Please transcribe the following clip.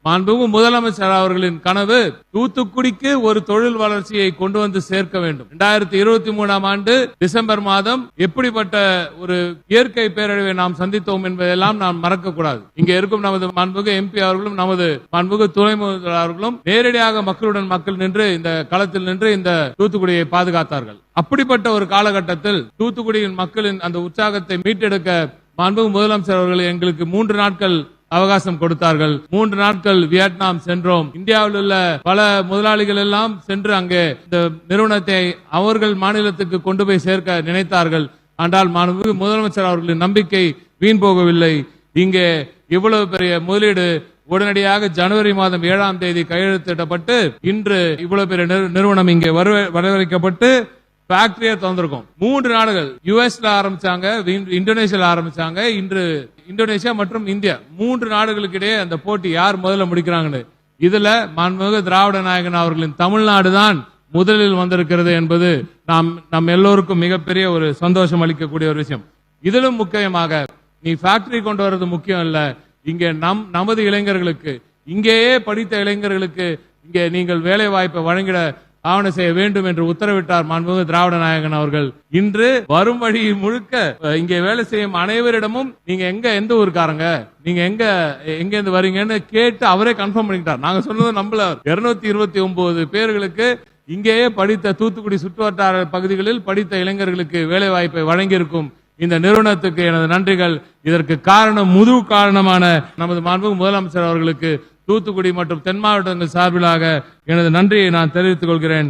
மாண்புமிகு முதலமைச்சர் அவர்களின் கனவு தூத்துக்குடிக்கு ஒரு தொழில் வளர்ச்சியை கொண்டு வந்து சேர்க்க வேண்டும். 2023 ஆண்டு டிசம்பர் மாதம் எப்படிப்பட்ட ஒரு இயற்கை பேரழிவை நாம் சந்தித்தோம் என்பதெல்லாம் நாம் மறக்க கூடாது. இங்க இருக்கும் நமது மாண்புமிகு எம்பி அவர்களும் நமது மாண்புமிகு துணை முதல்வர் அவர்களும் நேரடியாக மக்களுடன் மக்கள் நின்று இந்த களத்தில் நின்று இந்த தூத்துக்குடியை பாதுகாத்தார்கள். அப்படிப்பட்ட ஒரு காலகட்டத்தில் தூத்துக்குடியின் மக்களின் அந்த உற்சாகத்தை மீட்டெடுக்க மாண்புமிகு முதலமைச்சர் அவர்கள் எங்களுக்கு 3 நாட்கள் அவகாசம் கொடுத்தார்கள். 3 நாட்கள் வியட்நாம் சென்றோம். இந்தியாவில் உள்ள பல முதலாளிகள் எல்லாம் சென்று அங்கே இந்த நிறுவனத்தை அவர்கள் மாநிலத்துக்கு கொண்டு போய் சேர்க்க நினைத்தார்கள். ஆனால் மாண்புமிகு முதலமைச்சர் அவர்களின் நம்பிக்கை வீண் போகவில்லை. இங்கே இவ்வளவு பெரிய முதலீடு உடனடியாக ஜனவரி மாதம் 7ஆம் தேதி கையெழுத்திடப்பட்டு இன்று இவ்வளவு பெரிய நிறுவனம் இங்கே வரவழைக்கப்பட்டு ஃபேக்டரியை திறந்திருக்கோம். 3 நாடுகள் யுஎஸ்ல ஆரம்பிச்சாங்க, இந்தோனேஷியால ஆரம்பிச்சாங்க, இன்று இந்தோனேஷியா மற்றும் இந்தியா 3 நாடுகளுக்கு இடையே அந்த போட்டி யார் முதல்ல முடிக்கிறாங்கன்னு. இதுல மாண்புமிகு திராவிட நாயகன் அவர்களின் தமிழ்நாடு தான் முதலில் வந்திருக்கிறது என்பது நம் எல்லோருக்கும் மிகப்பெரிய ஒரு சந்தோஷம் அளிக்கக்கூடிய ஒரு விஷயம். இதிலும் முக்கியமாக நீ ஃபேக்டரி கொண்டு வர்றது முக்கியம் இல்ல, இங்கே நமது இளைஞர்களுக்கு, இங்கேயே படித்த இளைஞர்களுக்கு இங்கே நீங்கள் வேலை வாய்ப்பை வழங்கிட ஆவணம் செய்ய வேண்டும் என்று உத்தரவிட்டார் மாண்புமிகு திராவிட நாயகன் அவர்கள். இன்று வரும் வழி முழுக்க இங்கே வேலை செய்யும் அனைவரிடமும் நீங்க எந்த ஊருக்காரங்க, நீங்க எங்க இருந்து வரீங்கன்னு கேட்டு அவரே கன்ஃபார்ம் பண்ணிட்டார். நாங்க சொன்னது நம்பல. 229 பேர்களுக்கு இங்கேயே படித்த தூத்துக்குடி சுற்றுவட்டார பகுதிகளில் படித்த இளைஞர்களுக்கு வேலை வாய்ப்பை வழங்கியிருக்கும் இந்த நிறுவனத்துக்கு எனது நன்றிகள். இதற்கு முழு காரணமான நமது மாண்புமிகு முதலமைச்சர் அவர்களுக்கு தூத்துக்குடி மற்றும் தென் மாவட்டங்கள் சார்பிலாக எனது நன்றியை நான் தெரிவித்துக் கொள்கிறேன்.